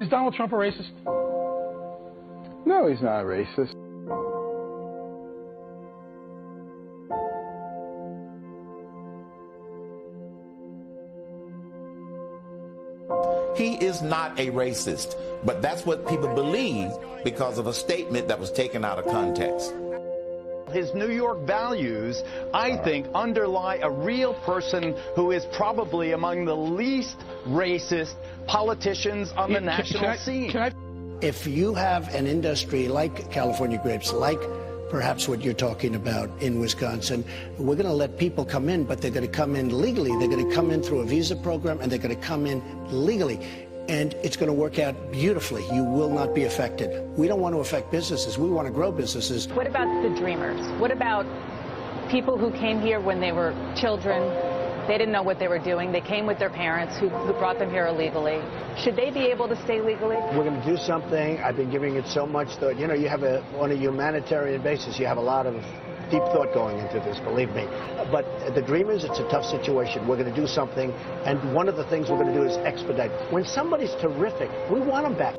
Is Donald Trump a racist? No, he's not a racist. He is not a racist, but that's what people believe because of a statement that was taken out of context. His New York values, I think, underlie a real person who is probably among the least racist politicians on the national scene. If you have an industry like California grapes, like perhaps what you're talking about in Wisconsin, we're going to let people come in, but they're going to come in legally. They're going to come in through a visa program, and they're going to come in legally. And it's going to work out beautifully. You will not be affected. We don't want to affect businesses. We want to grow businesses. What about the dreamers? What about people who came here when they were children? They didn't know what they were doing. They came with their parents who brought them here illegally. Should they be able to stay legally? We're going to do something. I've been giving it so much thought. You know, you have on a humanitarian basis, you have a lot of deep thought going into this, believe me. But the Dreamers, it's a tough situation. We're going to do something, and one of the things we're going to do is expedite. When somebody's terrific, we want them back.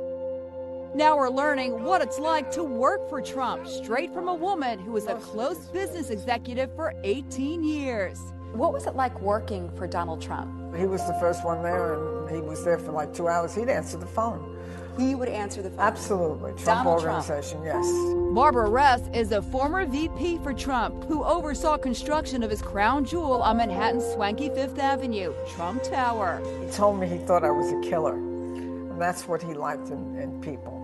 Now we're learning what it's like to work for Trump, straight from a woman who was a close business executive for 18 years. What was it like working for Donald Trump? He was the first one there, and he was there for like 2 hours. He'd answer the phone. He would answer the phone? Absolutely. Trump Organization, yes. Barbara Ress is a former VP for Trump who oversaw construction of his crown jewel on Manhattan's swanky Fifth Avenue, Trump Tower. He told me he thought I was a killer, and that's what he liked in people.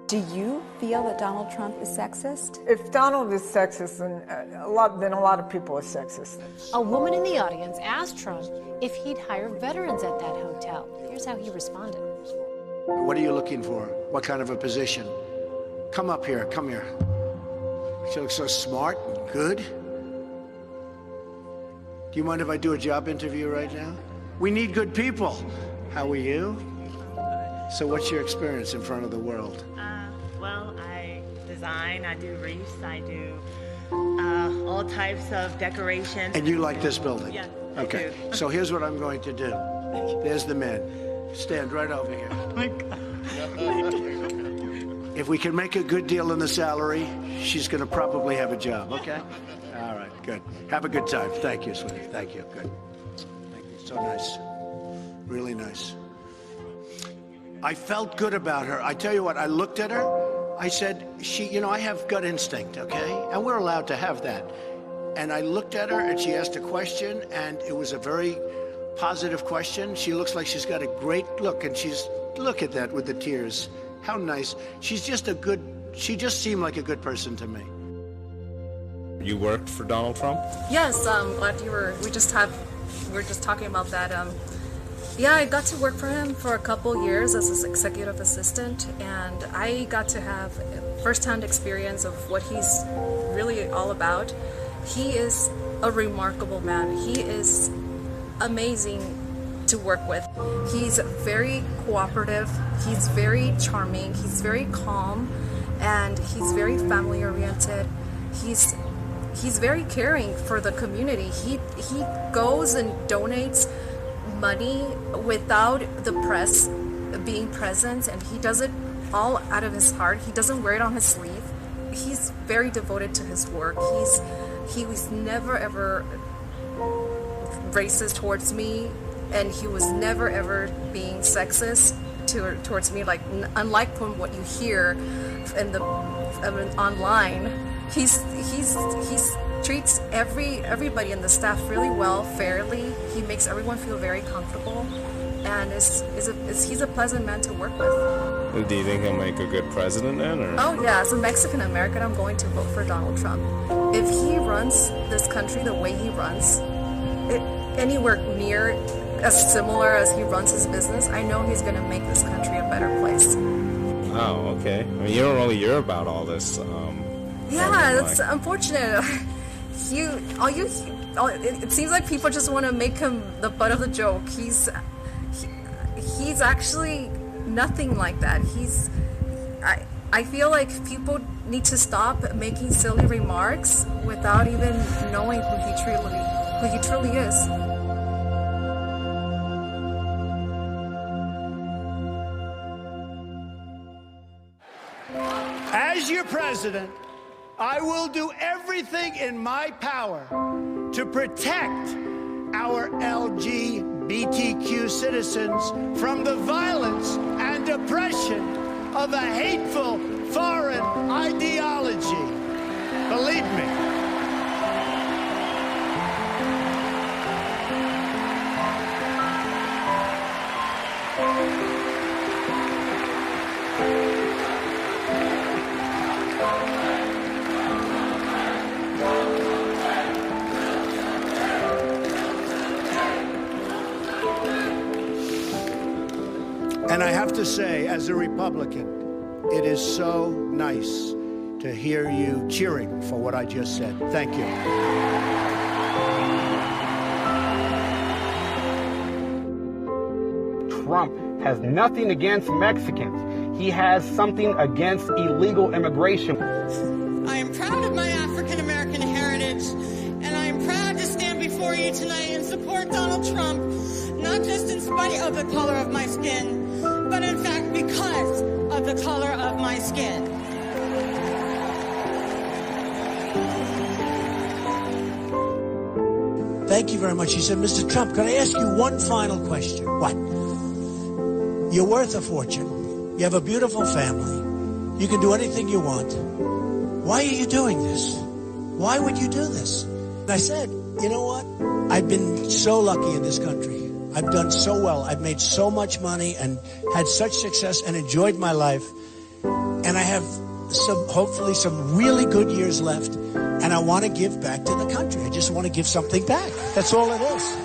Do you feel that Donald Trump is sexist? If Donald is sexist, then a lot of people are sexist. A woman in the audience asked Trump if he'd hire veterans at that hotel. Here's how he responded. What are you looking for? What kind of a position? Come up here, come here. She looks so smart and good. Do you mind if I do a job interview right now? We need good people. How are you? So what's your experience in front of the world? Well, I design, I do wreaths, I do all types of decorations. And you like this building? Yeah. Okay, so here's what I'm going to do. There's the man. Stand right over here. Oh my God. If we can make a good deal in the salary, she's going to probably have a job, okay? All right, good. Have a good time. Thank you, sweetie. Thank you. Good. Thank you. So nice. Really nice. I felt good about her. I tell you what, I looked at her. I said, I have gut instinct, okay? And we're allowed to have that. And I looked at her, and she asked a question, and it was a very positive question. She looks like she's got a great look, and look at that with the tears. How nice. She just seemed like a good person to me. You worked for Donald Trump? Yes, glad we're just talking about that. Yeah, I got to work for him for a couple years as his executive assistant, and I got to have first-hand experience of what he's really all about. He is a remarkable man. He is amazing to work with. He's very cooperative, he's very charming, he's very calm, and he's very family-oriented. He's very caring for the community. He goes and donates money without the press being present, and he does it all out of his heart. He doesn't wear it on his sleeve. He's very devoted to his work. He was never ever racist towards me, and he was never ever being sexist towards me, like unlike from what you hear in the online. He's treats everybody in the staff really well, fairly. He makes everyone feel very comfortable, and he's a pleasant man to work with. And do you think he'll make a good president then? Or? Oh yeah, as a Mexican American, I'm going to vote for Donald Trump. If he runs this country the way he runs, anywhere near as similar as he runs his business, I know he's going to make this country a better place. Oh, okay. I mean, you don't really hear about all this. Yeah, it's unfortunate. It seems like people just want to make him the butt of the joke. He's actually nothing like that. I feel like people need to stop making silly remarks without even knowing who he truly who he truly is. As your president, I will do everything in my power to protect our LGBTQ citizens from the violence and oppression of a hateful foreign ideology. Believe me. And I have to say, as a Republican, it is so nice to hear you cheering for what I just said. Thank you. Trump has nothing against Mexicans. He has something against illegal immigration. I am proud of my African American heritage, and I am proud to stand before you tonight and support Donald Trump, not just in spite of the color of my skin, but in fact because of the color of my skin. Thank you very much. He said, Mr. Trump, can I ask you one final question? What? You're worth a fortune. You have a beautiful family. You can do anything you want. Why are you doing this? Why would you do this? And I said, you know what? I've been so lucky in this country. I've done so well. I've made so much money and had such success and enjoyed my life. And I have hopefully some really good years left. And I want to give back to the country. I just want to give something back. That's all it is.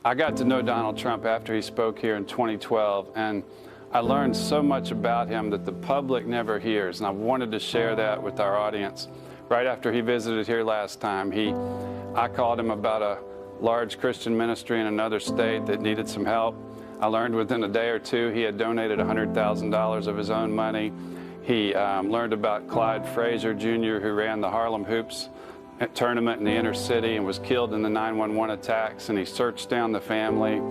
I got to know Donald Trump after he spoke here in 2012, and I learned so much about him that the public never hears, and I wanted to share that with our audience. Right after he visited here last time, I called him about a large Christian ministry in another state that needed some help. I learned within a day or two he had donated $100,000 of his own money. He learned about Clyde Frazier Jr., who ran the Harlem Hoops tournament in the inner city and was killed in the 9/11 attacks, and he searched down the family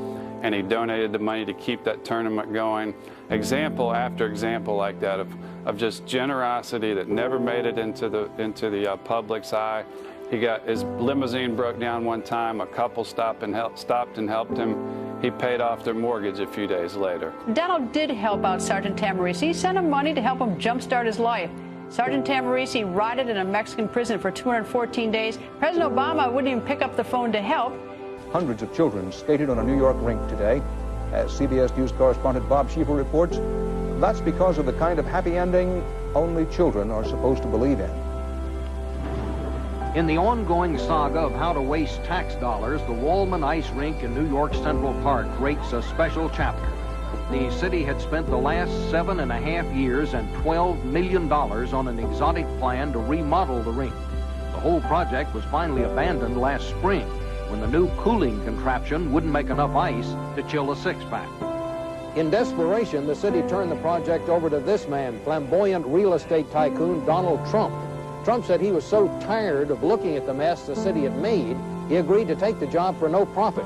and he donated the money to keep that tournament going. Example after example like that of just generosity that never made it into the public's eye. His limousine broke down one time. A couple stopped and helped him. He paid off their mortgage a few days later. Donald did help out Sergeant Tamarisi. He sent him money to help him jumpstart his life. Sergeant Tamarisi rotted in a Mexican prison for 214 days. President Obama wouldn't even pick up the phone to help. Hundreds of children skated on a New York rink today. As CBS News correspondent Bob Schieffer reports, that's because of the kind of happy ending only children are supposed to believe in. In the ongoing saga of how to waste tax dollars, the Wallman Ice Rink in New York's Central Park rates a special chapter. The city had spent the last 7.5 years and $12 million on an exotic plan to remodel the rink. The whole project was finally abandoned last spring when the new cooling contraption wouldn't make enough ice to chill a six-pack. In desperation, the city turned the project over to this man, flamboyant real estate tycoon Donald Trump. Trump said he was so tired of looking at the mess the city had made, he agreed to take the job for no profit.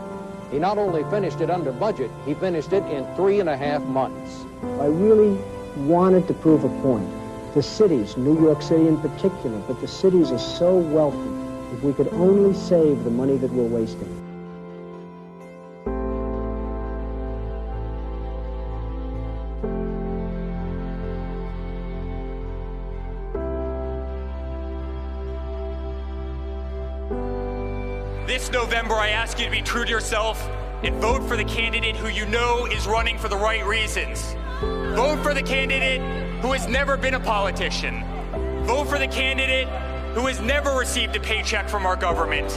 He not only finished it under budget, he finished it in 3.5 months. I really wanted to prove a point. The cities, New York City in particular, but the cities are so wealthy. If we could only save the money that we're wasting. This November, I ask you to be true to yourself and vote for the candidate who you know is running for the right reasons. Vote for the candidate who has never been a politician. Vote for the candidate who has never received a paycheck from our government.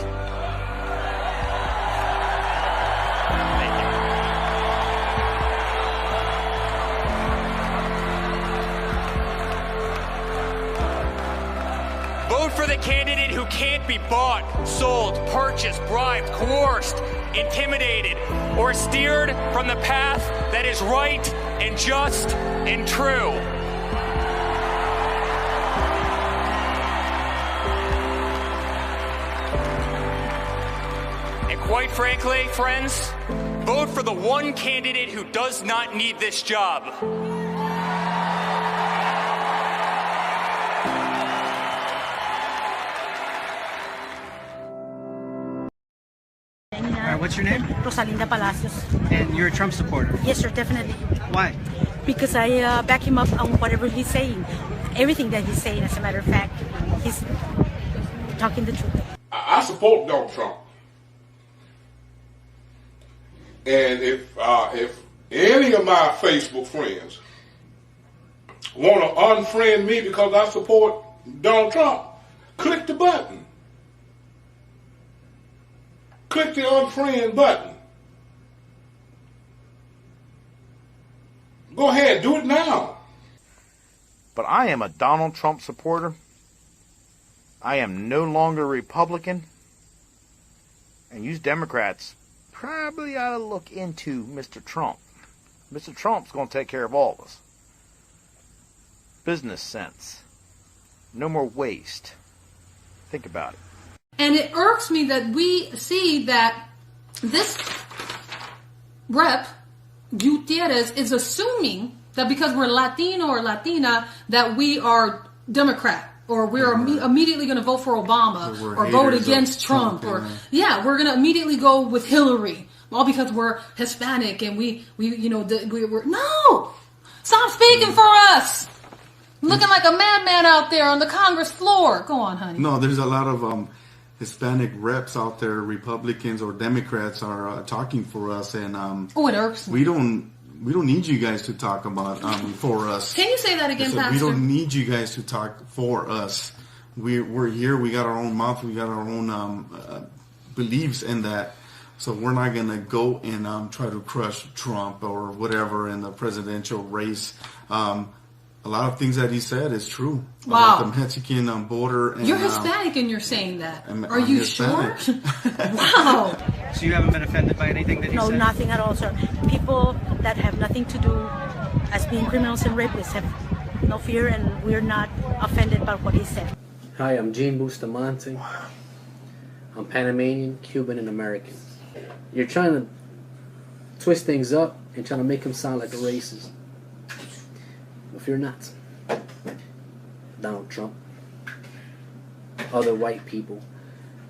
Vote for the candidate who can't be bought, sold, purchased, bribed, coerced, intimidated, or steered from the path that is right and just and true. And quite frankly, friends, vote for the one candidate who does not need this job. What's your name? Rosalinda Palacios. And you're a Trump supporter? Yes, sir, definitely. Why? Because I back him up on whatever he's saying. Everything that he's saying, as a matter of fact, he's talking the truth. I support Donald Trump. And if any of my Facebook friends want to unfriend me because I support Donald Trump, click the button. Click the unfriend button. Go ahead, do it now. But I am a Donald Trump supporter. I am no longer Republican. And you Democrats probably ought to look into Mr. Trump. Mr. Trump's going to take care of all of us. Business sense. No more waste. Think about it. And it irks me that we see that this rep, Gutierrez, is assuming that because we're Latino or Latina, that we are Democrat, or we're immediately going to vote for Obama, or vote against Trump, or we're going to immediately go with Hillary, all because we're Hispanic and we're no, stop speaking for us. Looking like a madman out there on the Congress floor. Go on, honey. No, there's a lot of Hispanic reps out there, Republicans or Democrats are talking for us, and it irks me. We don't need you guys to talk about for us. Can you say that again, Pastor? We don't need you guys to talk for us. We're here. We got our own mouth. We got our own beliefs in that. So we're not gonna go and try to crush Trump or whatever in the presidential race. A lot of things that he said is true about the Mexican border. And, you're Hispanic and you're saying that. Are I'm you Hispanic. sure? Wow. So you haven't been offended by anything that he said? No, nothing at all, sir. People that have nothing to do as being criminals and rapists have no fear, and we're not offended by what he said. Hi, I'm Gene Bustamante. I'm Panamanian, Cuban, and American. You're trying to twist things up and trying to make him sound like a racist. If you're not, Donald Trump, other white people,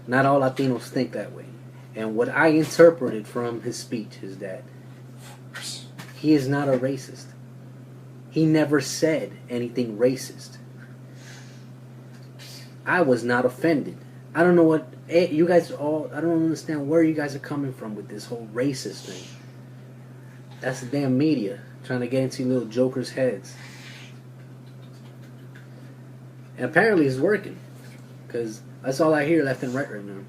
not all Latinos think that way. And what I interpreted from his speech is that he is not a racist. He never said anything racist. I was not offended. I don't know what you guys all, I don't understand where you guys are coming from with this whole racist thing. That's the damn media trying to get into little jokers' heads. And apparently it's working, because that's all I hear left and right now.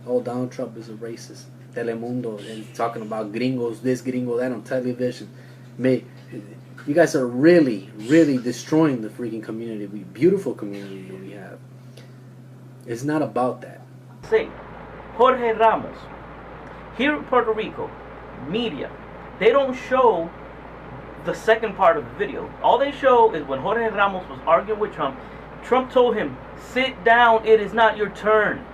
Oh, Donald Trump is a racist. Telemundo, and talking about gringos, this, gringo, that on television. You guys are really, really destroying the freaking community, beautiful community that we have. It's not about that. Say, Jorge Ramos, here in Puerto Rico, media, they don't show the second part of the video. All they show is when Jorge Ramos was arguing with Trump. Trump told him, sit down, it is not your turn.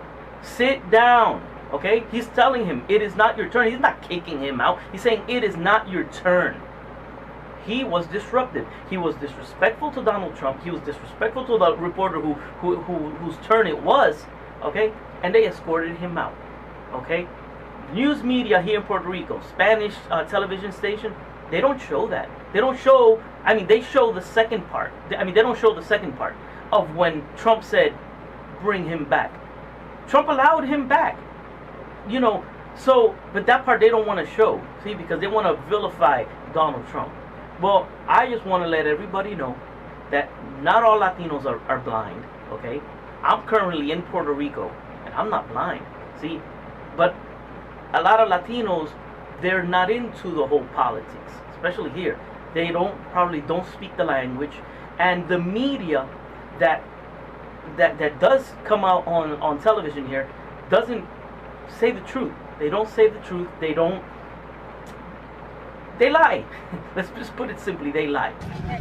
Sit down, okay? He's telling him, it is not your turn. He's not kicking him out. He's saying, it is not your turn. He was disruptive. He was disrespectful to Donald Trump. He was disrespectful to the reporter whose turn it was, okay? And they escorted him out, okay? News media here in Puerto Rico, Spanish television station, they don't show that. They don't show, they show the second part. They don't show the second part of when Trump said, bring him back. Trump allowed him back. But that part they don't want to show, see, because they want to vilify Donald Trump. Well, I just want to let everybody know that not all Latinos are blind, okay? I'm currently in Puerto Rico, and I'm not blind, see? But a lot of Latinos, they're not into the whole politics, especially here. They probably don't speak the language, and the media that does come out on television here doesn't say the truth. They don't say the truth. They lie. Let's just put it simply, they lie.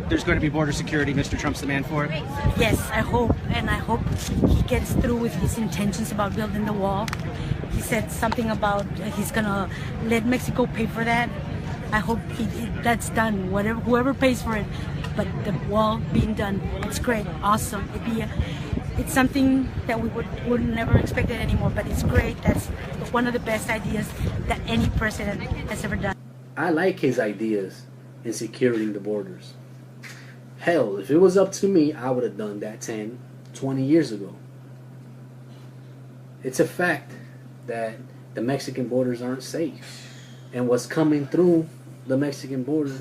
There's going to be border security. Mr. Trump's the man for it? Yes, I hope. And I hope he gets through with his intentions about building the wall. He said something about he's gonna let Mexico pay for that. I hope that's done. Whoever pays for it, but the wall being done, it's great, awesome. It's something that we would never expect it anymore, but it's great. That's one of the best ideas that any president has ever done. I like his ideas in securing the borders. Hell, if it was up to me, I would have done that 10, 20 years ago. It's a fact that the Mexican borders aren't safe. And what's coming through the Mexican border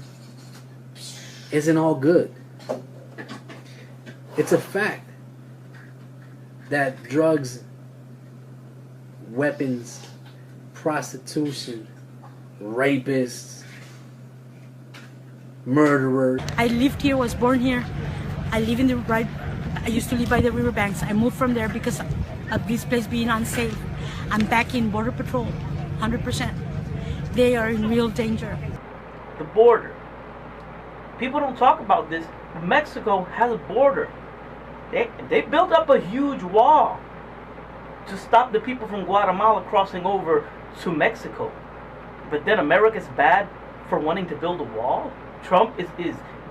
isn't all good. It's a fact that drugs, weapons, prostitution, rapists, murderers. I lived here, was born here. I live in I used to live by the riverbanks. I moved from there because of this place being unsafe. I'm back in Border Patrol, 100%. They are in real danger. The border. People don't talk about this. Mexico has a border. They built up a huge wall to stop the people from Guatemala crossing over to Mexico. But then America's bad for wanting to build a wall? Trump is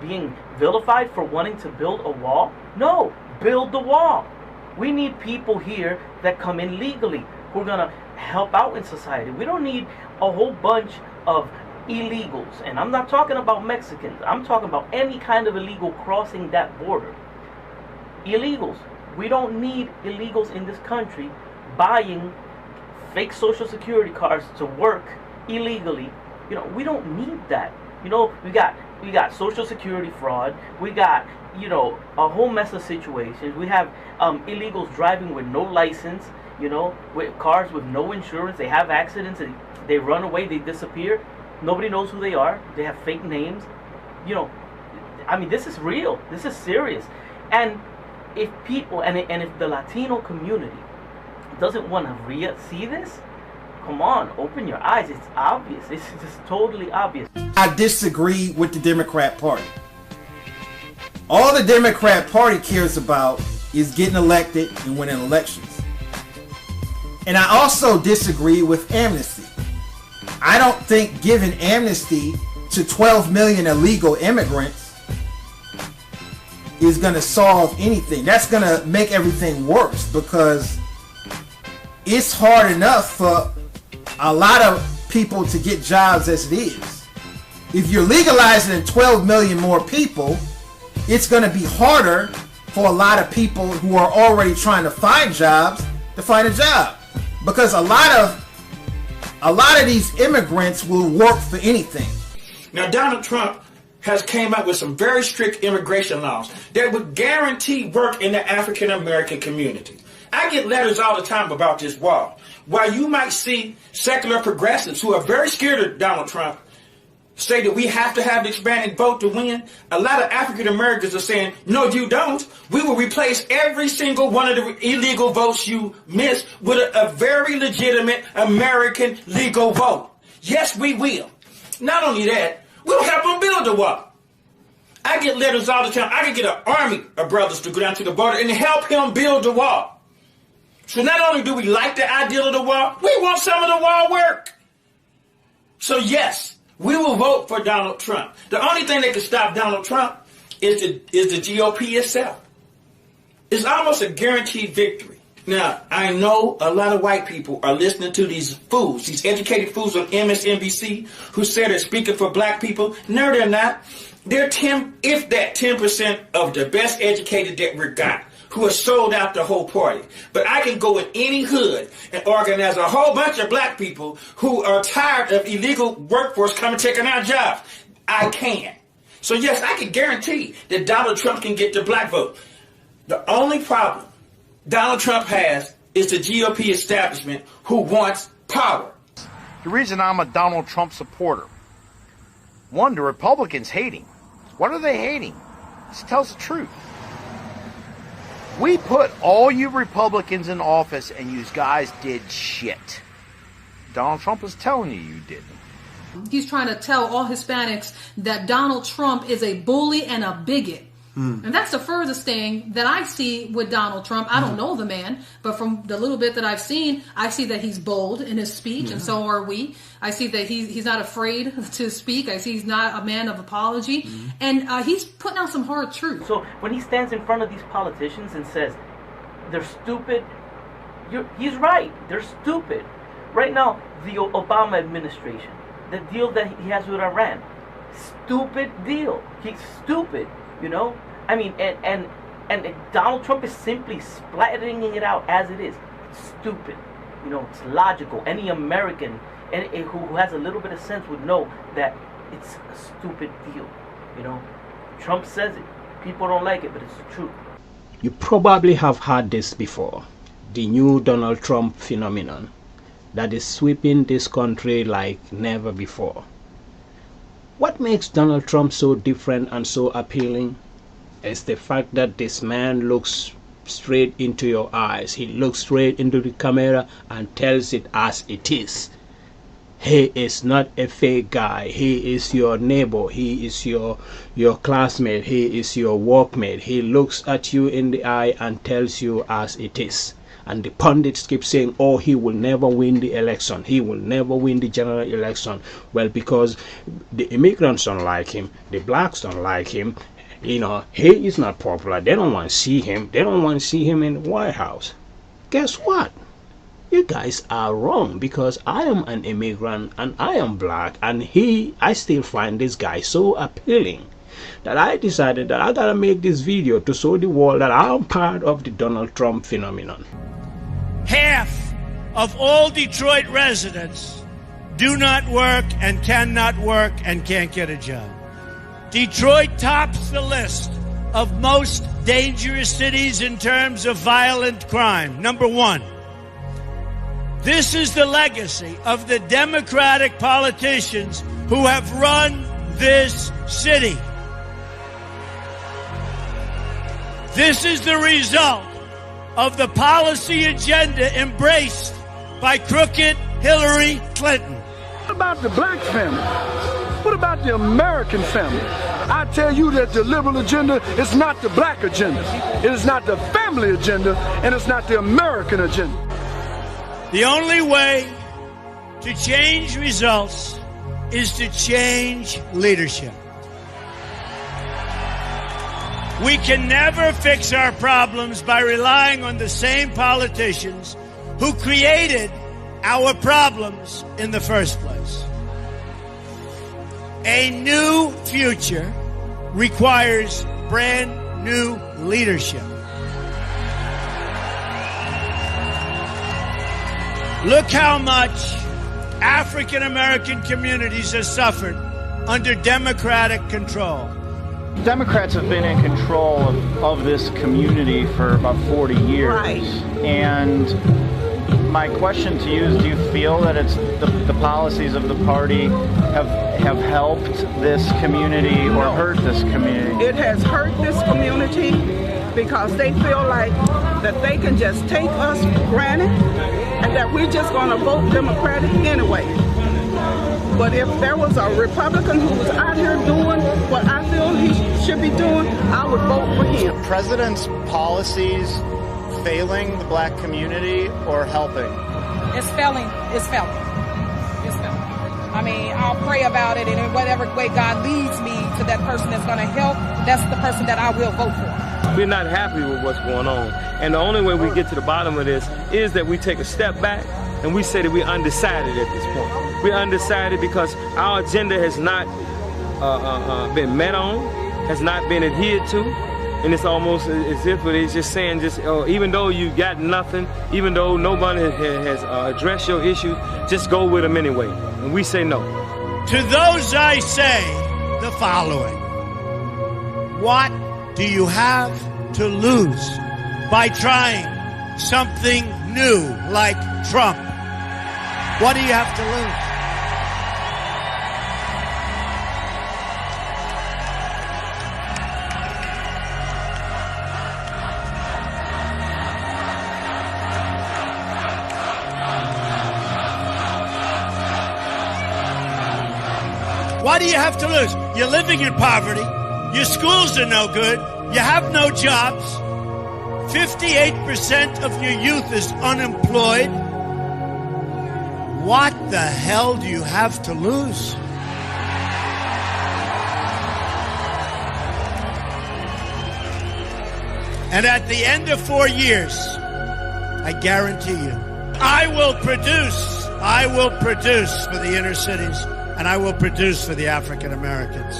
being vilified for wanting to build a wall? No, build the wall. We need people here that come in legally who are going to help out in society. We don't need a whole bunch of illegals. And I'm not talking about Mexicans. I'm talking about any kind of illegal crossing that border. Illegals. We don't need illegals in this country buying fake Social Security cards to work illegally. You know, we don't need that. You know, we got Social Security fraud. We got, you know, a whole mess of situations. We have illegals driving with no license, you know, with cars with no insurance. They have accidents and they run away, they disappear. Nobody knows who they are. They have fake names. You know, I mean, this is real. This is serious. And if people, and if the Latino community doesn't want to see this, come on, open your eyes. It's obvious. It's just totally obvious. I disagree with the Democrat Party. All the Democrat Party cares about is getting elected and winning elections. And I also disagree with amnesty. I don't think giving amnesty to 12 million illegal immigrants is going to solve anything. That's going to make everything worse, because it's hard enough for a lot of people to get jobs as it is. If you're legalizing 12 million more people, it's going to be harder for a lot of people who are already trying to find jobs to find a job, because a lot of these immigrants will work for anything. Now, Donald Trump has came up with some very strict immigration laws that would guarantee work in the African American community. I get letters all the time about this wall. While you might see secular progressives who are very scared of Donald Trump say that we have to have the expanded vote to win, a lot of African Americans are saying, no, you don't. We will replace every single one of the illegal votes you miss with a very legitimate American legal vote. Yes, we will. Not only that, we'll help them build the wall. I get letters all the time. I can get an army of brothers to go down to the border and help him build the wall. So not only do we like the idea of the wall, we want some of the wall work. So yes, we will vote for Donald Trump. The only thing that can stop Donald Trump is the GOP itself. It's almost a guaranteed victory. Now, I know a lot of white people are listening to these fools, these educated fools on MSNBC who say they're speaking for black people. No, they're not. They're 10% of the best educated that we got, who have sold out the whole party. But I can go in any hood and organize a whole bunch of black people who are tired of illegal workforce coming taking our jobs. I can. So yes, I can guarantee that Donald Trump can get the black vote. The only problem Donald Trump has is the GOP establishment who wants power. The reason I'm a Donald Trump supporter, one, the Republicans hate him. What are they hating? This tells the truth. We put all you Republicans in office and you guys did shit. Donald Trump is telling you didn't. He's trying to tell all Hispanics that Donald Trump is a bully and a bigot. And that's the furthest thing that I see with Donald Trump. I don't know the man, but from the little bit that I've seen, I see that he's bold in his speech, and so are we. I see that he's not afraid to speak. I see he's not a man of apology, and he's putting out some hard truth. So when he stands in front of these politicians and says, they're stupid, he's right. They're stupid. Right now, the Obama administration, the deal that he has with Iran, stupid deal. He's stupid, you know? I mean, and Donald Trump is simply splattering it out as it is. It's stupid. You know, it's logical. Any American who has a little bit of sense would know that it's a stupid deal. You know? Trump says it. People don't like it, but it's the truth. You probably have heard this before. The new Donald Trump phenomenon that is sweeping this country like never before. What makes Donald Trump so different and so appealing is the fact that this man looks straight into your eyes. He looks straight into the camera and tells it as it is. He is not a fake guy. He is your neighbor. He is your classmate. He is your workmate. He looks at you in the eye and tells you as it is. And the pundits keep saying, oh, he will never win the election. He will never win the general election. Well, because the immigrants don't like him. The blacks don't like him. You know, he is not popular. They don't want to see him. They don't want to see him in the White House. Guess what? You guys are wrong, because I am an immigrant and I am black, and I still find this guy so appealing that I decided that I gotta make this video to show the world that I'm part of the Donald Trump phenomenon. Half of all Detroit residents do not work and cannot work and can't get a job. Detroit tops the list of most dangerous cities in terms of violent crime. Number one. This is the legacy of the Democratic politicians who have run this city. This is the result of the policy agenda embraced by crooked Hillary Clinton. What about the black family? What about the American family? I tell you that the liberal agenda is not the black agenda. It is not the family agenda, and it's not the American agenda. The only way to change results is to change leadership. We can never fix our problems by relying on the same politicians who created our problems in the first place. A new future requires brand new leadership. Look how much African American communities have suffered under Democratic control. Democrats have been in control of this community for about 40 years. Right. And my question to you is, do you feel that it's the policies of the party have helped this community or hurt this community? It has hurt this community because they feel like that they can just take us for granted and that we're just going to vote Democratic anyway. But if there was a Republican who was out here doing what I feel he should be doing, I would vote for him. The president's policies failing the black community or helping? It's failing. It's failing. It's failing. I mean, I'll pray about it, and in whatever way God leads me to that person that's going to help, that's the person that I will vote for. We're not happy with what's going on. And the only way we get to the bottom of this is that we take a step back and we say that we're undecided at this point. We're undecided because our agenda has not been met on, has not been adhered to. And it's almost as if it's just saying, even though you got nothing, even though nobody has addressed your issue, just go with them anyway. And we say no. To those I say the following. What do you have to lose by trying something new like Trump? What do you have to lose? What do you have to lose? You're living in poverty. Your schools are no good. You have no jobs. 58% of your youth is unemployed. What the hell do you have to lose? And at the end of 4 years, I guarantee you, I will produce for the inner cities, and I will produce for the African Americans.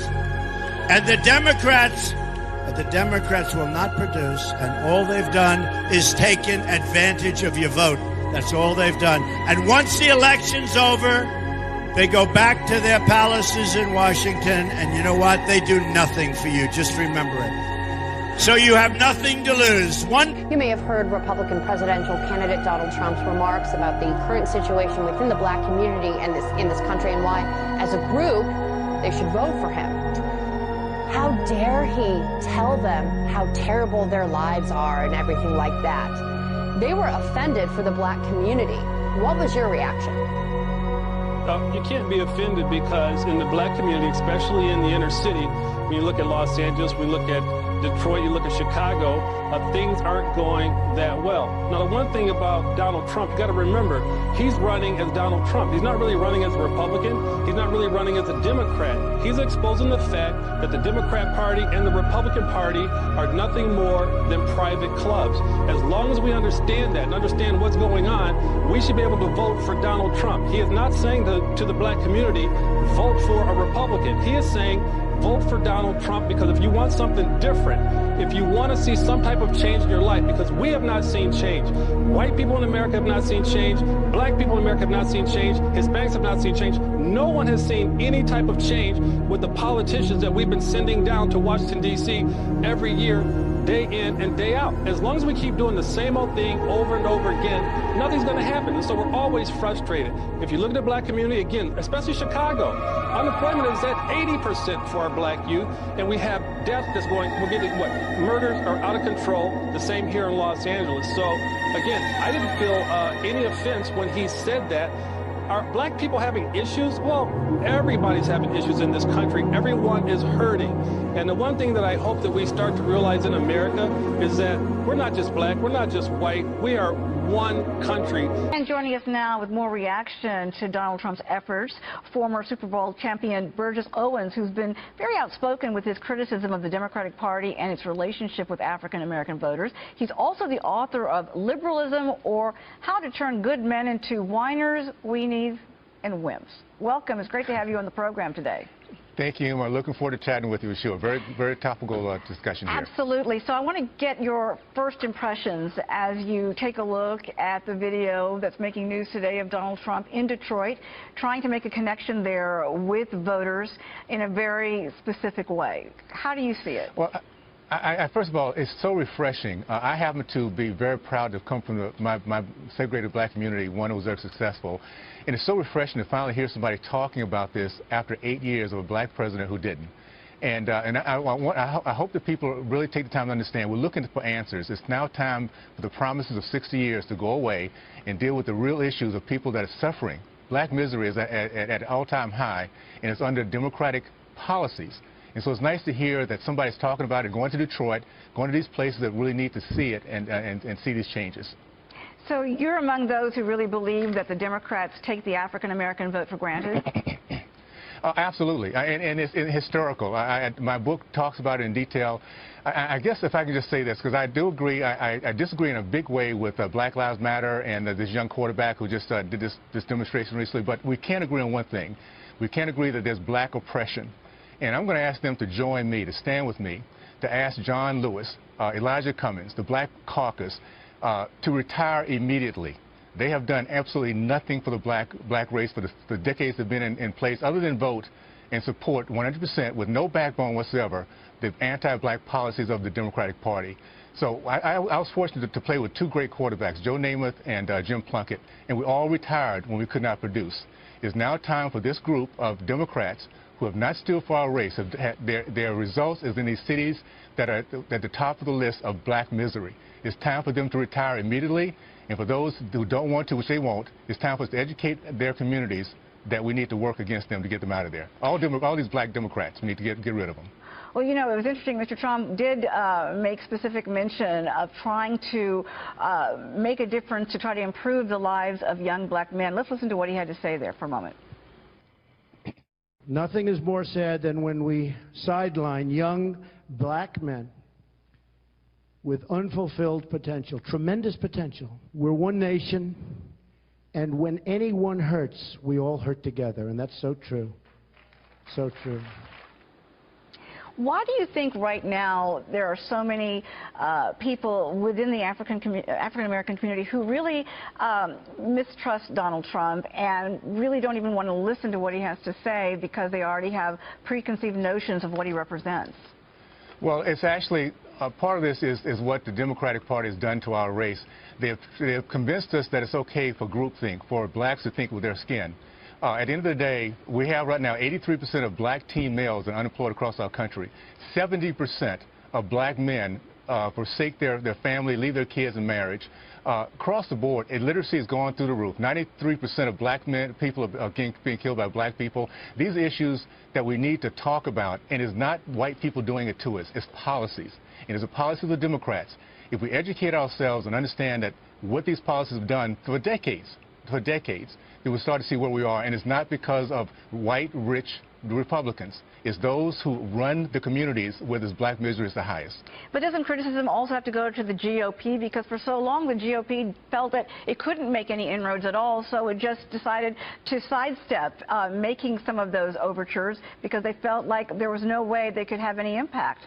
And the Democrats will not produce, and all they've done is taken advantage of your vote. That's all they've done. And once the election's over, they go back to their palaces in Washington, and you know what? They do nothing for you. Just remember it. So you have nothing to lose. You may have heard Republican presidential candidate Donald Trump's remarks about the current situation within the black community and in this country, and why, as a group, they should vote for him. How dare he tell them how terrible their lives are and everything like that? They were offended for the black community. What was your reaction? You can't be offended because in the black community, especially in the inner city, when you look at Los Angeles, we look at Detroit, you look at Chicago, things aren't going that well. Now, the one thing about Donald Trump, you got to remember, he's running as Donald Trump. He's not really running as a Republican. He's not really running as a Democrat. He's exposing the fact that the Democrat Party and the Republican Party are nothing more than private clubs. As long as we understand that and understand what's going on, we should be able to vote for Donald Trump. He is not saying to the black community, vote for a Republican. He is saying, vote for Donald Trump, because if you want something different, if you want to see some type of change in your life, because we have not seen change. White people in America have not seen change. Black people in America have not seen change. Hispanics have not seen change. No one has seen any type of change with the politicians that we've been sending down to Washington, D.C. every year, day in and day out. As long as we keep doing the same old thing over and over again, nothing's going to happen. And so we're always frustrated. If you look at the black community, again, especially Chicago, unemployment is at 80% for our black youth, and we have death that's going, we're getting, murders are out of control, the same here in Los Angeles. So, again, I didn't feel any offense when he said that. Are black people having issues? Well, everybody's having issues in this country. Everyone is hurting. And the one thing that I hope that we start to realize in America is that we're not just black, we're not just white, we are one country. And joining us now with more reaction to Donald Trump's efforts, former Super Bowl champion Burgess Owens, who's been very outspoken with his criticism of the Democratic Party and its relationship with African-American voters. He's also the author of Liberalism, or How to Turn Good Men into Whiners, Weenies, and Wimps. Welcome. It's great to have you on the program today. Thank you, Emma. Looking forward to chatting with you. Sure. Very, very topical discussion here. Absolutely. So I want to get your first impressions as you take a look at the video that's making news today of Donald Trump in Detroit, trying to make a connection there with voters in a very specific way. How do you see it? Well, first of all, it's so refreshing. I happen to be very proud to come from my segregated black community, one who was very successful. And it's so refreshing to finally hear somebody talking about this after 8 years of a black president who didn't. And I hope that people really take the time to understand we're looking for answers. It's now time for the promises of 60 years to go away and deal with the real issues of people that are suffering. Black misery is at an all-time high, and it's under Democratic policies. And so it's nice to hear that somebody's talking about it, going to Detroit, going to these places that really need to see it and see these changes. So you're among those who really believe that the Democrats take the African-American vote for granted? Absolutely, and it's historical. My book talks about it in detail. I guess if I can just say this, because I do agree, I disagree in a big way with Black Lives Matter and this young quarterback who just did this demonstration recently, but we can't agree on one thing. We can't agree that there's black oppression. And I'm going to ask them to join me, to stand with me, to ask John Lewis, Elijah Cummings, the Black Caucus, to retire immediately. They have done absolutely nothing for the black race for the decades they've been in place, other than vote and support 100% with no backbone whatsoever the anti-black policies of the Democratic Party. So I was fortunate to play with two great quarterbacks, Joe Namath and Jim Plunkett, and we all retired when we could not produce. It's now time for this group of Democrats who have not stood for our race. Their results is in these cities that are at the top of the list of black misery. It's time for them to retire immediately, and for those who don't want to, which they won't, it's time for us to educate their communities that we need to work against them to get them out of there. All these black Democrats, we need to get rid of them. Well, you know, it was interesting. Mr. Trump did make specific mention of trying to make a difference to try to improve the lives of young black men. Let's listen to what he had to say there for a moment. Nothing is more sad than when we sideline young black men with unfulfilled potential, tremendous potential. We're one nation, and when anyone hurts, we all hurt together, and that's so true. So true. Why do you think right now there are so many people within the African-American community who really mistrust Donald Trump and really don't even want to listen to what he has to say because they already have preconceived notions of what he represents? Well, it's actually, part of this is what the Democratic Party has done to our race. They have convinced us that it's okay for groupthink, for blacks to think with their skin. At the end of the day, we have right now 83% of black teen males that are unemployed across our country. 70% of black men forsake their family, leave their kids in marriage. Across the board, illiteracy has gone through the roof. 93% of black men, people are being killed by black people. These are issues that we need to talk about, and it's not white people doing it to us. It's policies. And it's a policy of the Democrats. If we educate ourselves and understand that what these policies have done for decades, then we'll start to see where we are. And it's not because of white, rich Republicans. It's those who run the communities where this black misery is the highest. But doesn't criticism also have to go to the GOP? Because for so long the GOP felt that it couldn't make any inroads at all, so it just decided to sidestep making some of those overtures because they felt like there was no way they could have any impact.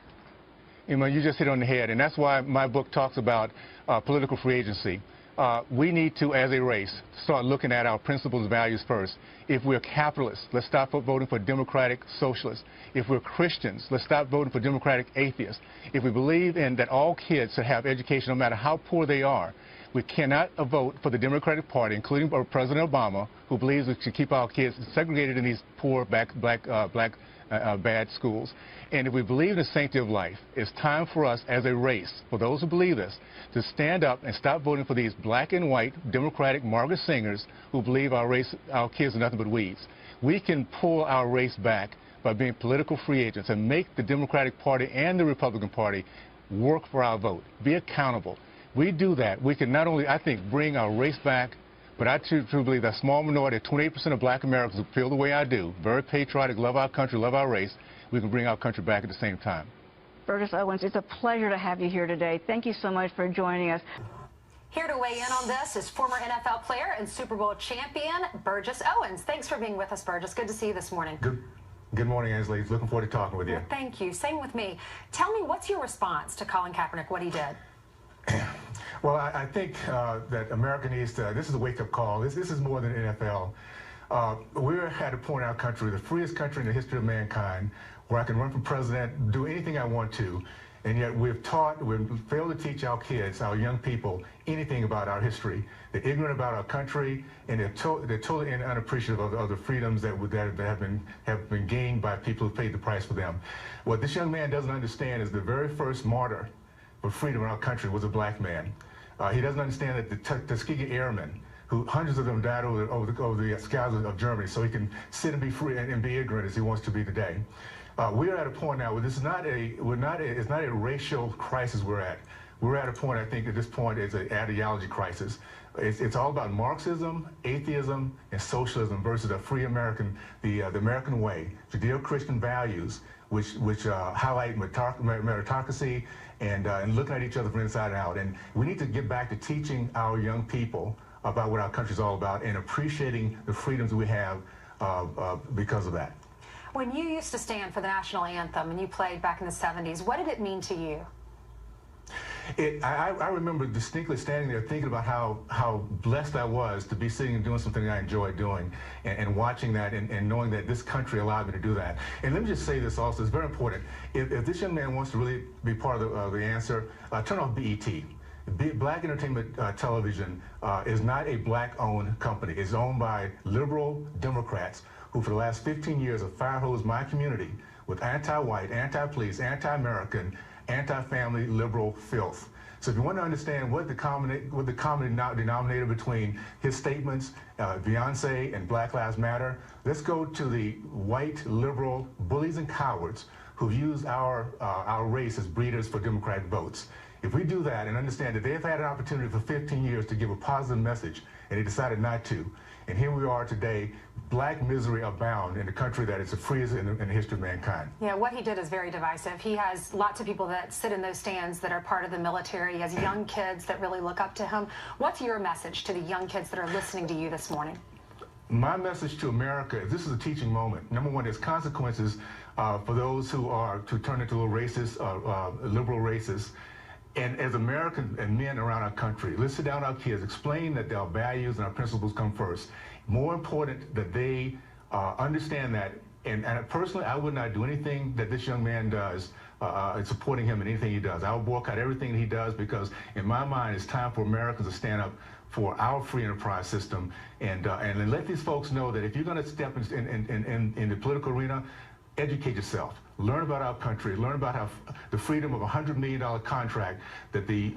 You just hit on the head, and that's why my book talks about political free agency. We need to, as a race, start looking at our principles and values first. If we're capitalists, let's stop voting for democratic socialists. If we're Christians, let's stop voting for democratic atheists. If we believe in that all kids should have education no matter how poor they are, we cannot vote for the Democratic Party, including President Obama, who believes we should keep our kids segregated in these poor bad schools. And if we believe in the sanctity of life, it's time for us as a race, for those who believe this, to stand up and stop voting for these black and white Democratic Margaret Singers who believe our kids are nothing but weeds. We can pull our race back by being political free agents and make the Democratic Party and the Republican Party work for our vote, be accountable. We do that, we can not only, I think, bring our race back, but I truly believe that small minority, 28% of black Americans who feel the way I do, very patriotic, love our country, love our race, we can bring our country back at the same time. Burgess Owens, it's a pleasure to have you here today. Thank you so much for joining us. Here to weigh in on this is former NFL player and Super Bowl champion Burgess Owens. Thanks for being with us, Burgess. Good to see you this morning. Good morning, Ansley. Looking forward to talking with you. Well, thank you. Same with me. Tell me, what's your response to Colin Kaepernick, what he did? Well, I think that America needs to, this is a wake-up call. This is more than NFL. We're at a point in our country, the freest country in the history of mankind, where I can run for president, do anything I want to, and yet we've failed to teach our kids, our young people, anything about our history. They're ignorant about our country, and they're totally unappreciative of the freedoms that have been gained by people who paid the price for them. What this young man doesn't understand is the very first martyr for freedom in our country was a black man. He doesn't understand that the Tuskegee Airmen, who hundreds of them died over the skies of Germany, so he can sit and be free and be ignorant as he wants to be today. We are at a point now where this is it's not a racial crisis we're at. We're at a point, I think, at this point, it's an ideology crisis. It's all about Marxism, atheism, and socialism versus a free American, the American way, Judeo-Christian values, which highlight meritocracy and looking at each other from inside out. And we need to get back to teaching our young people about what our country's all about and appreciating the freedoms we have because of that. When you used to stand for the national anthem and you played back in the 70s, what did it mean to you? I remember distinctly standing there thinking about how blessed I was to be sitting and doing something I enjoyed doing and watching that and knowing that this country allowed me to do that. And let me just say this also, it's very important. If this young man wants to really be part of the answer, turn off BET. Black Entertainment Television is not a black-owned company. It's owned by liberal Democrats who for the last 15 years have fire-hosed my community with anti-white, anti-police, anti-American, anti-family liberal filth. So if you want to understand what the common denominator between his statements, Beyonce and Black Lives Matter, let's go to the white liberal bullies and cowards who've used our race as breeders for Democratic votes. If we do that and understand that they've had an opportunity for 15 years to give a positive message and they decided not to, and here we are today, black misery abound in a country that is the freest in the history of mankind. Yeah, what he did is very divisive. He has lots of people that sit in those stands that are part of the military. He has young kids that really look up to him. What's your message to the young kids that are listening to you this morning? My message to America is this is a teaching moment. Number one, there's consequences for those who are to turn into little racist, liberal racists. And as Americans and men around our country, let's sit down with our kids, explain that our values and our principles come first. More important that they understand that. And personally, I would not do anything that this young man does, supporting him in anything he does. I will boycott everything that he does because, in my mind, it's time for Americans to stand up for our free enterprise system and let these folks know that if you're going to step in the political arena, educate yourself. Learn about our country. Learn about how the freedom of a $100 million contract that the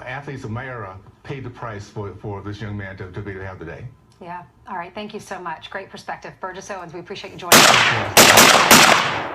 athletes of my era paid the price for this young man to be able to have today. Yeah. All right. Thank you so much. Great perspective. Burgess Owens, we appreciate you joining us.